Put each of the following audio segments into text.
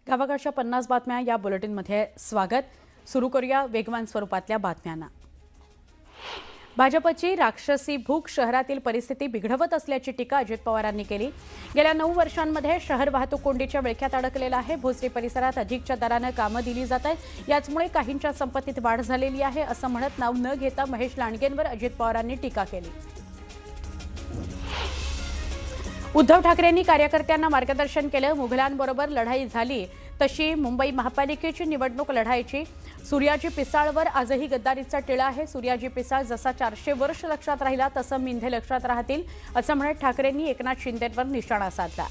गावाकडच्या 50 बातम्या या बुलेटिनमध्ये स्वागत. सुरू करूया वेगवान स्वरूपातल्या बातम्यांना. भाजपची राक्षसी भूक शहरातील परिस्थिती बिघडवत असल्याची टीका अजित पवारांनी केली. गेल्या 9 वर्षांमध्ये शहर वाहतूक कोंडीच्या विळख्यात अडकलेला आहे. भोसरी परिसरात अधिकच्या दराने कामं दिली जात आहेत. याचमुळे काहींच्या संपत्तीत वाढ झालेली आहे असं म्हणत नाव न घेता महेश लांडगेंवर अजित पवारांनी टीका केली. उद्धव ठाकरेंनी कार्यकर्त्यांना मार्गदर्शन केलं. मुघलांबरोबर लढाई झाली तशी मुंबई महापालिकेची निवडणूक लढायची. सूर्याजी पिसाळवर आजही गद्दारीचा टिळा आहे. सूर्याजी पिसाळ जसा 400 वर्ष लक्षात राहिला तसं मिंधे लक्षात राहतील असं म्हणत ठाकरेंनी एकनाथ शिंदेंवर निशाणा साधला.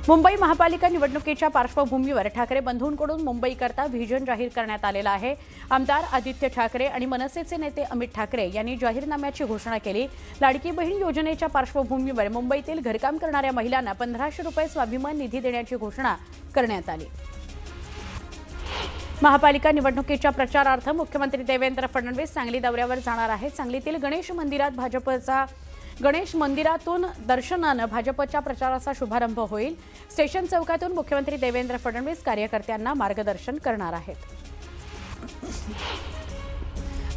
मुंबई महापालिका निवडणुकीच्या पार्श्वभूमीवर ठाकरे बंधूंकडून मुंबईकरता व्हिजन जाहीर करण्यात आलेला आहे. आमदार आदित्य ठाकरे आणि मनसेचे नेते अमित ठाकरे यांनी जाहीरनाम्याची घोषणा केली. लाडकी बहीण योजनेच्या पार्श्वभूमीवर मुंबईतील घरकाम करणाऱ्या महिलांना 1500 रुपये स्वाभिमान निधी देण्याची घोषणा करण्यात आली. महापालिका निवडणुकीच्या प्रचारार्थ मुख्यमंत्री देवेंद्र फडणवीस सांगली दौऱ्यावर जाणार आहेत. सांगलीतील गणेश मंदिरातून दर्शनानं भाजपच्या प्रचाराचा शुभारंभ होईल. स्टेशन चौकातून मुख्यमंत्री देवेंद्र फडणवीस कार्यकर्त्यांना मार्गदर्शन करणार आहेत.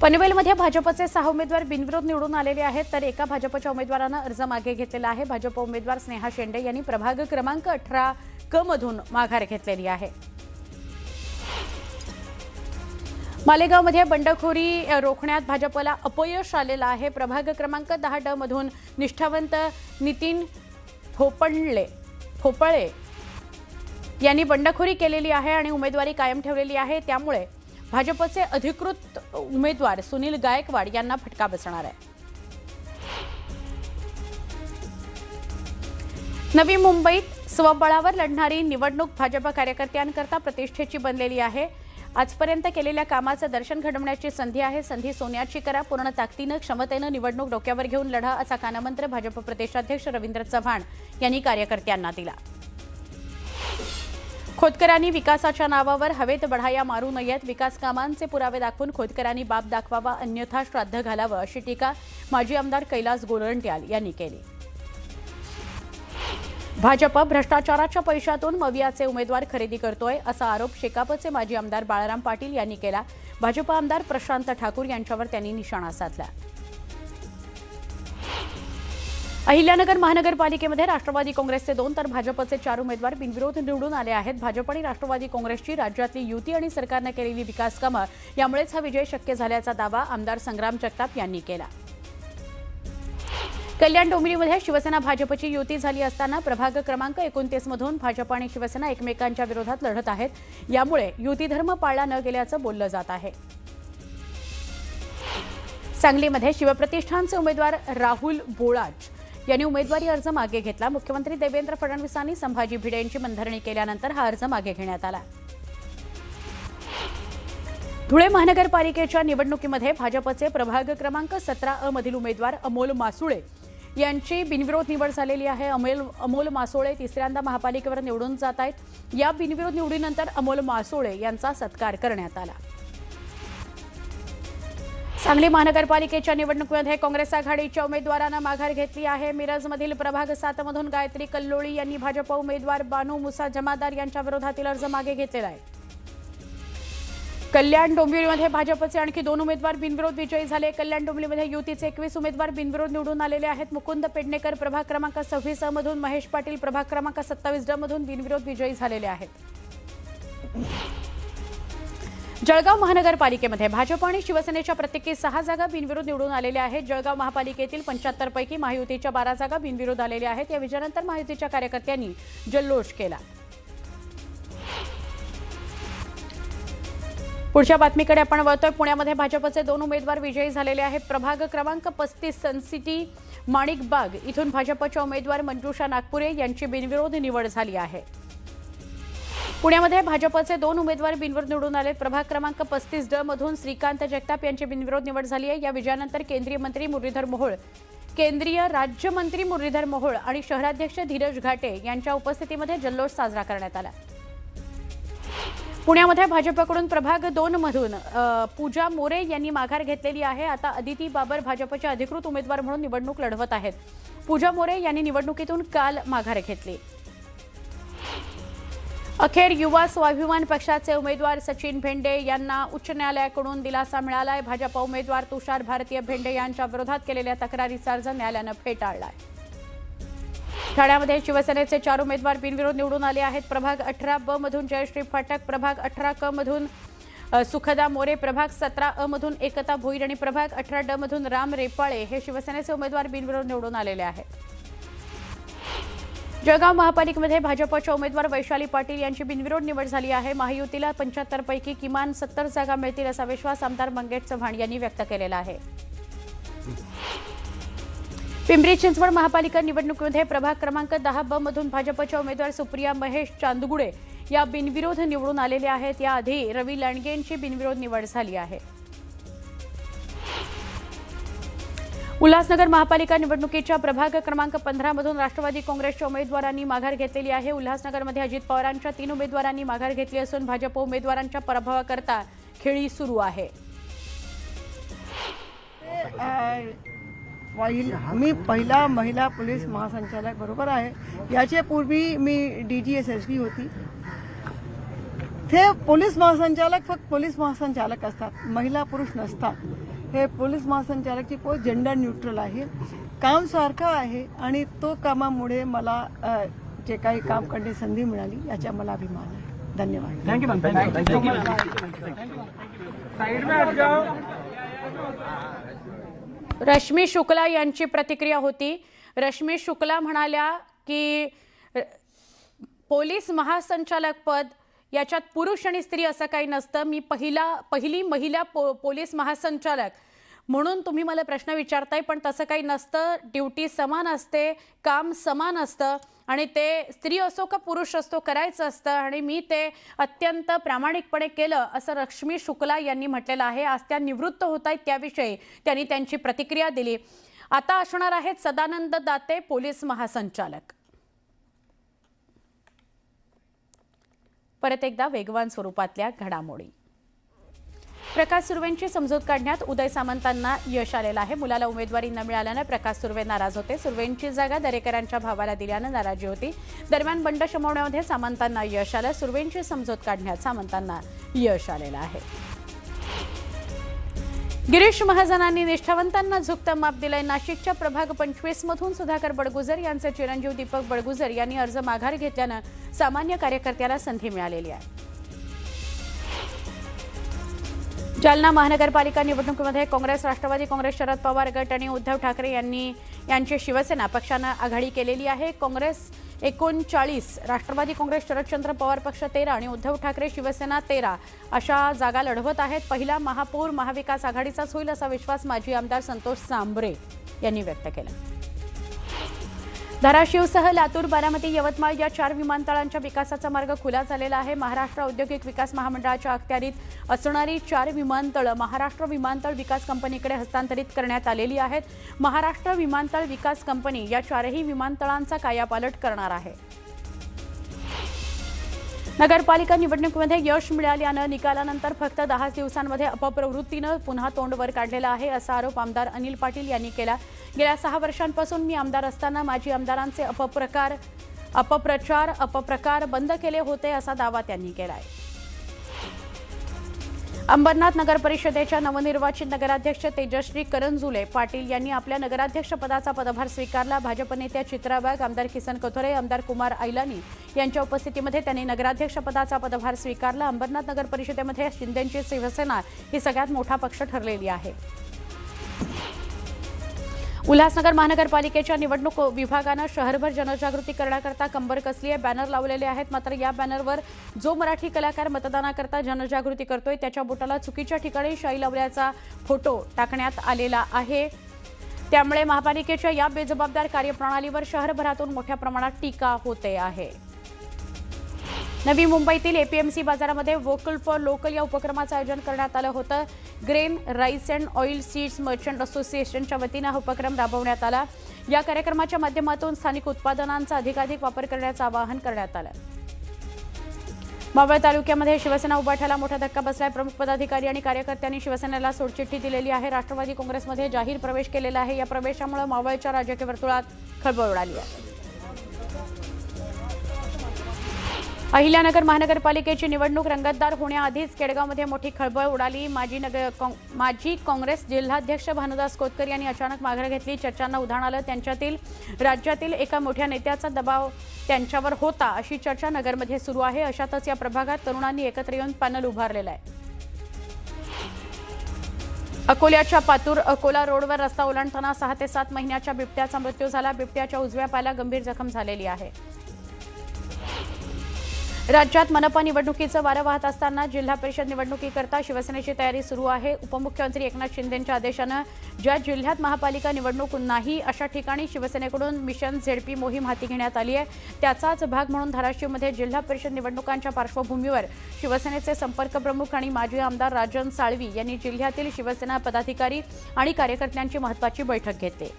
पनवेलमध्ये भाजपचे 6 उमेदवार बिनविरोध निवडून आलेले आहेत, तर एका भाजपच्या उमेदवारानं अर्ज मागे घेतलेला आहे. भाजप उमेदवार स्नेहा शेंडे यांनी प्रभाग क्रमांक 18 क मधून माघार घेतलेली आहे. मालेगावमध्ये बंडखोरी रोखण्यात भाजपला अपयश आलेलं आहे. प्रभाग क्रमांक 10 ड मधून निष्ठावंत नितीन भोपळे यांनी बंडखोरी केलेली आहे आणि उमेदवारी कायम ठेवलेली आहे. त्यामुळे भाजपचे अधिकृत उमेदवार सुनील गायकवाड यांना फटका बसणार आहे. नवी मुंबईत स्वबळावर लढणारी निवडणूक भाजप कार्यकर्त्यांकरता प्रतिष्ठेची बनलेली आहे. आजपर्यंत केलेल्या कामाचं दर्शन घडवण्याची संधी आहे. संधी सोन्याची करा. पूर्ण ताकदीनं क्षमतेनं निवडणूक डोक्यावर घेऊन लढा असा कानमंत्र भाजप प्रदेशाध्यक्ष रवींद्र चव्हाण यांनी कार्यकर्त्यांना दिला. खोतकरांनी विकासाच्या नावावर हवेत बढाया मारू नयेत. विकास कामांचे पुरावे दाखवून खोतकरांनी बाप दाखवावा, अन्यथा श्राद्ध घालावं अशी टीका माजी आमदार कैलास गोरंट्याल यांनी केली. भाजप भ्रष्टाचाराच्या पैशातून मवियाचे उमेदवार खरेदी करतोय असा आरोप शेकापचे माजी आमदार बाळाराम पाटील यांनी केला. भाजप आमदार प्रशांत ठाकूर यांच्यावर त्यांनी निशाणा साधला. अहिल्यानगर महानगरपालिकेमध्ये राष्ट्रवादी काँग्रेसचे 2 तर भाजपचे 4 उमेदवार बिनविरोध निवडून आले आहेत. भाजप आणि राष्ट्रवादी काँग्रेसची राज्यातली युती आणि सरकारनं केलेली विकास कामं यामुळेच हा विजय शक्य झाल्याचा दावा आमदार संग्राम जगताप यांनी केला. कल्याण डोंबिवलीमध्ये शिवसेना भाजपची युती झाली असताना प्रभाग क्रमांक 29 मधून भाजप आणि शिवसेना एकमेकांच्या विरोधात लढत आहेत. यामुळे युती धर्म पाळला न गेल्याचं बोललं जात आहे. सांगलीमध्ये शिवप्रतिष्ठानचे उमेदवार राहुल बोळाच यांनी उमेदवारी अर्ज मागे घेतला. मुख्यमंत्री देवेंद्र फडणवीसांनी संभाजी भिडे यांची मनधरणी केल्यानंतर हा अर्ज मागे घेण्यात आला. धुळे महानगरपालिकेच्या निवडणुकीमध्ये भाजपचे प्रभाग क्रमांक 17 मधील उमेदवार अमोल मासुळे यांची बिनविरोध निवड झालेली आहे. अमोल मासोळे तिसऱ्यांदा महापालिकेवर निवडून जात आहेत. या बिनविरोध निवडीनंतर अमोल मासोळे यांचा सत्कार करण्यात आला. सांगली महानगरपालिकेच्या निवडणुकीमध्ये काँग्रेस आघाडीच्या उमेदवारांना माघार घेतली आहे. मिरजमधील प्रभाग 7 मधून गायत्री कल्लोळी यांनी भाजप उमेदवार बानू मुसा जमादार यांच्या विरोधातील अर्ज मागे घेतलेला आहे. कल्याण डोंबिवलीमध्ये भाजपचे आणखी 2 उमेदवार बिनविरोध विजयी झाले. कल्याण डोंबिवलीमध्ये युतीचे 21 उमेदवार बिनविरोध निवडून आलेले आहेत. मुकुंद पेडणेकर प्रभाग क्रमांक 26 मधून, महेश पाटील प्रभाग क्रमांक 27 ड मधून बिनविरोध विजयी झालेले आहेत. जळगाव महानगरपालिकेमध्ये भाजप आणि शिवसेनेच्या प्रत्येकी 6 जागा बिनविरोध निवडून आलेल्या आहेत. जळगाव महापालिकेतील 75 पैकी महायुतीच्या 12 जागा बिनविरोध आलेल्या आहेत. या विजयानंतर महायुतीच्या कार्यकर्त्यांनी जल्लोष केला. पुढच्या बातमीकडे आपण वळतोय. पुण्यामध्ये भाजपचे 2 उमेदवार विजयी झालेले आहेत. प्रभाग क्रमांक 35 सनसिटी माणिकबाग इथून भाजपच्या उमेदवार मंजुषा नागपुरे यांची बिनविरोध निवड झाली आहे. पुण्यामध्ये भाजपचे 2 उमेदवार बिनविरोध निवडून आले. प्रभाग क्रमांक 35 ड मधून श्रीकांत जगताप यांची बिनविरोध निवड झाली आहे. या विजयानंतर केंद्रीय राज्यमंत्री मुरलीधर मोहोळ आणि शहराध्यक्ष धीरज घाटे यांच्या उपस्थितीमध्ये जल्लोष साजरा करण्यात आला. पुण्यामध्ये भाजपकडून प्रभाग 2 मधून पूजा मोरे यांनी माघार घेतलेली आहे. आता अदिती बाबर भाजपचे अधिकृत उमेदवार म्हणून निवडणूक लढवत आहेत. पूजा मोरे यांनी निवडणुकीतून काल माघार घेतली. अखेर युवा स्वाभिमान पक्षाचे उमेदवार सचिन भेंडे यांना उच्च न्यायालयाकडून दिलासा मिळालाय। भाजप उमेदवार तुषार भारतीय भेंडे यांच्या विरोधात केलेल्या तक्रारीचा अर्ज न्यायालयानं फेटाळलाय। ठाण्यामध्ये शिवसेनेचे 4 उमेदवार बिनविरोध निवडून आले आहेत। प्रभाग 18 ब मधून जयश्री फाटक, प्रभाग 18 क मधून सुखदा मोरे, प्रभाग 17 अ मधून एकता भोईर आणि प्रभाग 18 ड मधून राम रेपाळे हे शिवसेनेचे उमेदवार बिनविरोध निवडून आलेले आहेत। जळगाव महापालिकेमध्ये भाजपच्या उमेदवार वैशाली पाटील यांची बिनविरोध निवड झाली आहे। महायुतीला 75 पैकी किमान 70 जागा मिळतील असा विश्वास आमदार मंगेश चव्हाण यांनी व्यक्त केलेला आहे। पिंपरी चिंचवड महापालिका निवडणुकीमध्ये प्रभाग क्रमांक 10 ब मधून भाजपच्या उमेदवार सुप्रिया महेश चांदगुडे या बिनविरोध निवडून आलेल्या आहेत। याआधी रवी लांडगे यांची बिनविरोध निवड झाली आहे। उल्हासनगर महापालिका निवडणुकीच्या प्रभाग क्रमांक 15 मधून राष्ट्रवादी काँग्रेसच्या उमेदवारांनी माघार घेतलेली आहे। उल्हासनगरमध्ये अजित पवारांच्या 3 उमेदवारांनी माघार घेतली असून भाजप उमेदवारांच्या पराभवाकरता खेळी सुरू आहे। मी पहिला महिला पोलीस महासंचालक बरोबर आहे। याच्या पूर्वी मी DGSSB होती। ते पोलीस महासंचालक फक्त पोलीस महासंचालक असतात, महिला पुरुष नसतात। हे पोलीस महासंचालकची पोस्ट जेंडर न्यूट्रल आहे, काम सारखं आहे आणि तो कामामुळे मला जे काही काम करण्याची संधी मिळाली याचा मला अभिमान आहे। धन्यवाद। रश्मी शुक्ला यांची प्रतिक्रिया होती। रश्मी शुक्ला म्हणाल्या की पोलीस महासंचालक पद याच्यात पुरुष आणि स्त्री असं काही नसतं। मी पहिली महिला पोलीस महासंचालक म्हणून तुम्ही मला प्रश्न विचारताय, पण तसं काही नसतं। ड्युटी समान असते, काम समान असतं आणि ते स्त्री असो का पुरुष असतो करायचं असतं आणि मी ते अत्यंत प्रामाणिकपणे केलं असं रश्मी शुक्ला यांनी म्हटलेलं आहे। आज त्या निवृत्त होत आहेत त्याविषयी त्यांनी त्यांची प्रतिक्रिया दिली। आता असणार आहेत सदानंद दाते पोलीस महासंचालक। परत एकदा वेगवान स्वरूपातल्या घडामोडी। प्रकाश सुर्वेंची समजूत काढण्यात उदय सामंतांना यश आलेलं आहे। मुलाला उमेदवारी न मिळाल्याने प्रकाश सुर्वे नाराज होते। सुर्वेंची जागा दरेकरांच्या भावाला दिल्याने नाराजी होती। दरम्यान बंड शमवण्यामध्ये सामंतांना यश आलं। सुर्वेंची समजूत काढण्यात सामंतांना यश आलेलं आहे। गिरीश महाजनांनी निष्ठावंतांना झुकतं माप दिलंय। नाशिकच्या प्रभाग 25 मधून सुधाकर बडगुजर यांचे चिरंजीव दीपक बडगुजर यांनी अर्ज माघार घेतल्यानं सामान्य कार्यकर्त्याला संधी मिळालेली आहे। जालना महानगरपालिका निवडणुकीमध्ये काँग्रेस, राष्ट्रवादी काँग्रेस, शरद पवार गट आणि उद्धव ठाकरे यांची शिवसेना पक्षानं आघाडी केलेली आहे। काँग्रेस 39, राष्ट्रवादी काँग्रेस, शरदचंद्र पवार पक्ष 13 आणि उद्धव ठाकरे शिवसेना 13 अशा जागा लढवत आहेत। पहिला महापौर महाविकास आघाडीचाच होईल असा विश्वास माजी आमदार संतोष सांबरे यांनी व्यक्त केला। धाराशिवसह लातूर, बारामती, यवतमाळ या 4 विमानतळांच्या विकासाचा मार्ग खुला झालेला आहे। महाराष्ट्र औद्योगिक विकास महामंडळाच्या अखत्यारीत असणारी 4 विमानतळ महाराष्ट्र विमानतळ विकास कंपनीकडे हस्तांतरित करण्यात आलेली आहेत। महाराष्ट्र विमानतळ विकास कंपनी या 4ही विमानतळांचा कायापालट करणार आहे। नगरपालिका निवडणुकीमध्ये यश मिळाल्यानं निकालानंतर फक्त 10 दिवसांमध्ये अपप्रवृत्तीनं पुन्हा तोंड वर काढलेलं आहे असा आरोप आमदार अनिल पाटील यांनी केला। गेल्या 6 वर्षांपासून मी आमदार असताना माजी आमदारांचे अपप्रचार बंद केले होते असा दावा त्यांनी केलाय। अंबरनाथ नगर परिषदेच्या नवनिर्वाचित नगराध्यक्ष तेजश्री करंजुले पाटील यांनी आपल्या नगराध्यक्ष पदाचा पदभार स्वीकारला। भाजप नेत्या चित्रा वाघ, आमदार किसन कथोरे, आमदार कुमार आयलानी यांच्या उपस्थितीमध्ये त्यांनी नगराध्यक्ष पदाचा पदभार स्वीकारला। अंबरनाथ नगर परिषदेमध्ये शिंदेची शिवसेना ही सगळ्यात मोठा पक्ष ठरलेली आहे। उल्हासनगर महानगरपालिकेच्या निवडणूक विभागानं शहरभर जनजागृती करण्याकरता कंबर कसली आहे। बॅनर लावलेले आहेत, मात्र या बॅनरवर जो मराठी कलाकार मतदानाकरता जनजागृती करतोय त्याच्या बोटाला चुकीच्या ठिकाणी शाई लावल्याचा फोटो टाकण्यात आलेला आहे। त्यामुळे महापालिकेच्या या बेजबाबदार कार्यप्रणालीवर शहरभरातून मोठ्या प्रमाणात टीका होते आहे। नवी मुंबईतील APMC बाजारामध्ये वोकल फॉर लोकल या उपक्रमाचं आयोजन करण्यात आलं होतं। Grain, rice and oil seeds merchant असोसिएशनच्या वतीनं हा उपक्रम राबवण्यात आला। या कार्यक्रमाच्या माध्यमातून स्थानिक उत्पादनांचा अधिकाधिक वापर करण्याचं आवाहन करण्यात आलं। मावळ तालुक्यामध्ये शिवसेना उभाठ्याला मोठा धक्का बसलाय। प्रमुख पदाधिकारी आणि कार्यकर्त्यांनी शिवसेनेला सोडचिठ्ठी दिलेली आहे। राष्ट्रवादी काँग्रेसमध्ये जाहीर प्रवेश केलेला आहे। या प्रवेशामुळे मावळच्या राजकीय वर्तुळात खळबळ उडाली आहे। अहिल्यानगर महानगरपालिकेची निवडणूक रंगतदार होण्याआधीच केडगावमध्ये मोठी खळबळ उडाली. माजी काँग्रेस जिल्हाध्यक्ष भानुदास कोतकर यांनी अचानक माघार घेतली. चर्चांना उधाण आलं. त्यांच्यातील राज्यातील एका मोठ्या नेत्याचा दबाव त्यांच्यावर होता अशी चर्चा नगरमध्ये सुरू आहे. अशातच या प्रभागात तरुणांनी एकत्र येऊन पॅनल उभारलेला आहे. अकोल्याच्या पातूर अकोला रोडवर रस्ता ओलांडताना 6 ते 7 महिन्याच्या बिबट्याचा मृत्यू झाला. बिबट्याच्या उजव्या पायाला गंभीर जखम झालेली आहे. राज्यात मनपा निवडणुकीचं वारं वाहत असताना जिल्हा परिषद निवडणुकीकरता शिवसेनेची तयारी सुरू आहे. उपमुख्यमंत्री एकनाथ शिंदेंच्या आदेशानं ज्या जिल्ह्यात महापालिका निवडणूक नाही अशा ठिकाणी शिवसेनेकडून मिशन झेडपी मोहीम हाती घेण्यात आली आहे. त्याचाच भाग म्हणून धाराशिवमध्ये जिल्हा परिषद निवडणुकांच्या पार्श्वभूमीवर शिवसेनेचे संपर्क प्रमुख आणि माजी आमदार राजन साळवी यांनी जिल्ह्यातील शिवसेना पदाधिकारी आणि कार्यकर्त्यांची महत्त्वाची बैठक घेतली.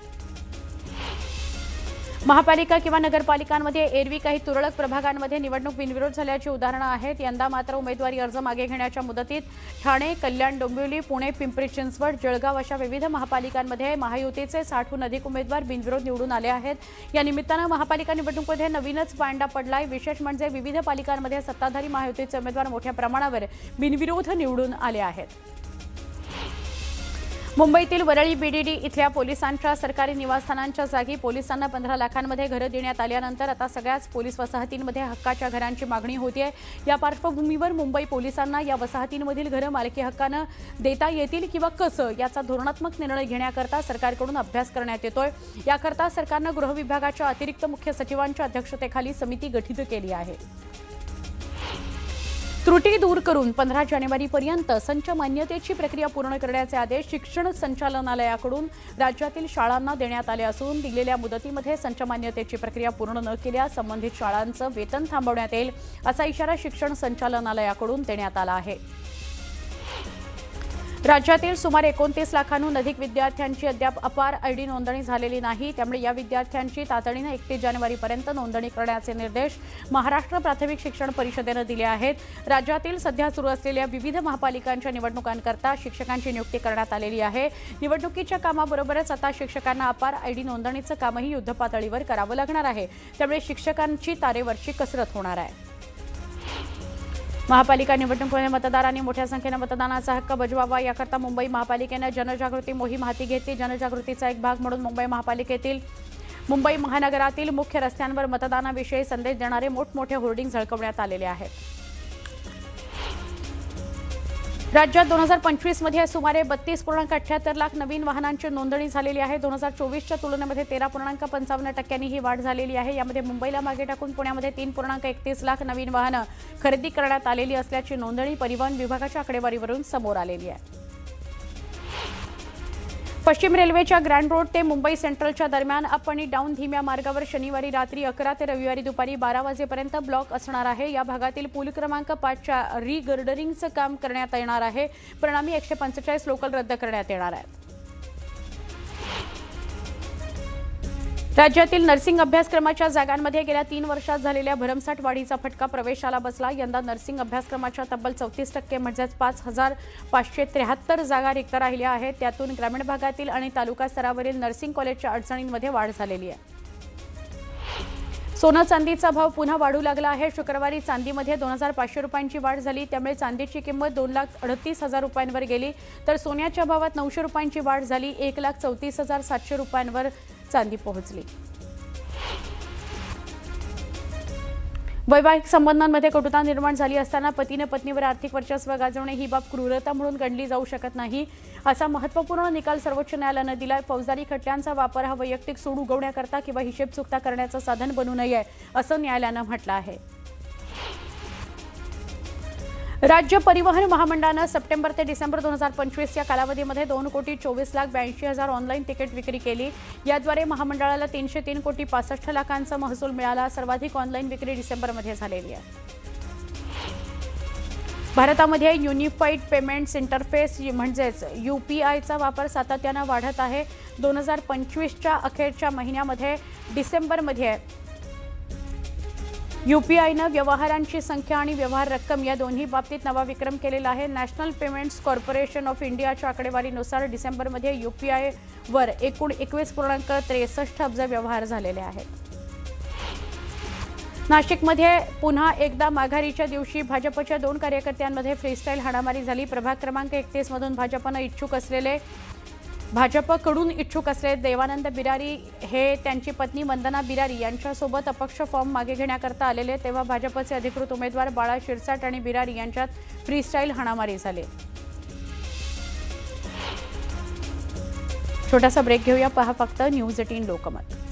महापालिका किंवा नगरपालिकांमध्ये एरवी काही तुरळक प्रभागांमध्ये निवडणूक बिनविरोध झाल्याची उदाहरणं आहेत. यंदा मात्र उमेदवारी अर्ज मागे घेण्याच्या मुदतीत ठाणे, कल्याण, डोंबिवली, पुणे, पिंपरी चिंचवड, जळगाव अशा विविध महापालिकांमध्ये महायुतीचे 60हून अधिक उमेदवार बिनविरोध निवडून आले आहेत. या निमित्तानं महापालिका निवडणुकीमध्ये नवीनच पांडा पडलाय. विशेष म्हणजे विविध पालिकांमध्ये सत्ताधारी महायुतीचे उमेदवार मोठ्या प्रमाणावर बिनविरोध निवडून आले आहेत. मुंबईतील वरळी बीडीडी इथल्या पोलिसांच्या सरकारी निवासस्थानांच्या जागी पोलिसांना 15 लाखांमध्ये घरं देण्यात आल्यानंतर आता सगळ्याच पोलीस वसाहतींमध्ये हक्काच्या घरांची मागणी होतीये. या पार्श्वभूमीवर मुंबई पोलिसांना या वसाहतींमधील घरं मालकी हक्कानं देता येतील किंवा कसं याचा धोरणात्मक निर्णय घेण्याकरता सरकारकडून अभ्यास करण्यात येतोय. याकरता सरकारनं गृह विभागाच्या अतिरिक्त मुख्य सचिवांच्या अध्यक्षतेखाली समिती गठीत केली आहे. त्रुटी दूर करून 15 जानेवारीपर्यंत संच मान्यतेची प्रक्रिया पूर्ण करण्याचे आदेश शिक्षण संचालनालयाकडून राज्यातील शाळांना देण्यात आले असून दिलेल्या मुदतीमध्ये संच मान्यतेची प्रक्रिया पूर्ण न केल्यास संबंधित शाळांचं वेतन थांबवण्यात येईल असा इशारा शिक्षण संचालनालयाकडून देण्यात आला आहे. राज्यातील सुमारे 29 लाखांहून अधिक विद्यार्थ्यांची अद्याप अपार आयडी नोंदणी झालेली नाही. त्यामुळे या विद्यार्थ्यांची तातडीनं 31 जानेवारीपर्यंत नोंदणी करण्याचे निर्देश महाराष्ट्र प्राथमिक शिक्षण परिषदेनं दिले आहेत. राज्यातील सध्या सुरू असलेल्या विविध महापालिकांच्या निवडणुकांकरता शिक्षकांची नियुक्ती करण्यात आलेली आहे. निवडणुकीच्या कामाबरोबरच आता शिक्षकांना अपार आयडी नोंदणीचं कामही युद्धपातळीवर करावं लागणार आहे. त्यामुळे शिक्षकांची तारेवरची कसरत होणार आहे. महापालिका निवडणुकीमध्ये मतदारांनी मोठ्या संख्येनं मतदानाचा हक्क बजवावा याकरता मुंबई महापालिकेनं जनजागृती मोहीम हाती घेतली. जनजागृतीचा एक भाग म्हणून मुंबई महानगरातील मुख्य रस्त्यांवर मतदानाविषयी संदेश देणारे मोठमोठे होर्डिंग झळकवण्यात आलेले आहेत. राज्यात 2025 मध्ये सुमारे 32.78 लाख नवीन वाहनांची नोंदणी झालेली आहे. 2024च्या तुलनेमध्ये 13.55% ही वाढ झालेली आहे. यामध्ये मुंबईला मागे टाकून पुण्यामध्ये 3.31 लाख नवीन वाहनं खरेदी करण्यात आलेली असल्याची नोंदणी परिवहन विभागाच्या आकडेवारीवरून समोर आलेली आहे. पश्चिम रेल्वेच्या ग्रँड रोड ते मुंबई सेंट्रलच्या दरम्यान अप आणि डाऊन धीम्या मार्गावर शनिवारी रात्री 11 ते रविवारी दुपारी 12 वाजेपर्यंत ब्लॉक असणार आहे. या भागातील पूल क्रमांक 5च्या रिगर्डरिंगचं काम करण्यात येणार आहे. परिणामी 145 लोकल रद्द करण्यात येणार आहेत. राज्यातील नर्सिंग अभ्यासक्रमाच्या जागांमध्ये गेल्या 3 वर्षात झालेल्या भरमसाठ वाढीचा फटका प्रवेशाला बसला. यंदा नर्सिंग अभ्यासक्रमाच्या तब्बल 34% म्हणजेच 5,573 जागा रिक्त राहिल्या आहेत. त्यातून ग्रामीण भागातील आणि तालुका स्तरावरील नर्सिंग कॉलेजच्या अडचणींमध्ये वाढ झालेली आहे. सोनं चांदीचा भाव पुन्हा वाढू लागला आहे. शुक्रवारी चांदीमध्ये 2,500 रुपयांची वाढ झाली. त्यामुळे चांदीची किंमत 2,38,000 रुपयांवर गेली तर सोन्याच्या भावात 900 रुपयांची वाढ झाली. 1,34,700 रुपयांवर चांदी पोहोचली. वैवाहिक संबंधांमध्ये कटुता निर्माण झाली असताना पतीने पत्नीवर आर्थिक वर्चस्व गाजवणे ही बाब क्रूरता म्हणून गणली जाऊ शकत नाही असा महत्त्वपूर्ण निकाल सर्वोच्च न्यायालयानं दिलाय. फौजदारी खटल्यांचा वापर हा वैयक्तिक सूड उगवण्याकरता किंवा हिशेब चुकता करण्याचं साधन बनू नये असं न्यायालयानं म्हटलं आहे. राज्य परिवहन महामंडळानं सप्टेंबर ते डिसेंबर 2025 या कालावधीमध्ये 2,24,82,000 ऑनलाईन तिकीट विक्री केली. याद्वारे महामंडळाला 303,65,00,000 महसूल मिळाला. सर्वाधिक ऑनलाईन विक्री डिसेंबरमध्ये झालेली आहे. भारतामध्ये युनिफाईड पेमेंट्स इंटरफेस म्हणजेच UPIचा वापर सातत्यानं वाढत आहे. 2025च्या अखेरच्या महिन्यामध्ये डिसेंबरमध्ये UPIनं व्यवहारांची संख्या आणि व्यवहार रक्कम या दोन्ही बाबतीत नवा विक्रम केलेला आहे. नॅशनल पेमेंट्स कॉर्पोरेशन ऑफ इंडियाच्या आकडेवारीनुसार डिसेंबरमध्ये UPIवर एकूण 21.63 अब्ज व्यवहार झालेले आहेत. नाशिकमध्ये पुन्हा एकदा माघारीच्या दिवशी भाजपच्या 2 कार्यकर्त्यांमध्ये फ्रीस्टाईल हाणामारी झाली. प्रभाग क्रमांक 31 मधून भाजपकडून इच्छुक असलेले देवानंद बिरारी हे त्यांची पत्नी वंदना बिरारी यांच्यासोबत अपक्ष फॉर्म मागे घेण्याकरता आलेले, तेव्हा भाजपचे अधिकृत उमेदवार बाळा शिरसाट आणि बिरारी यांच्यात फ्रीस्टाईल हाणामारी झाली. छोटासा ब्रेक घेऊया. पहा फक्त न्यूज 18 लोकमत.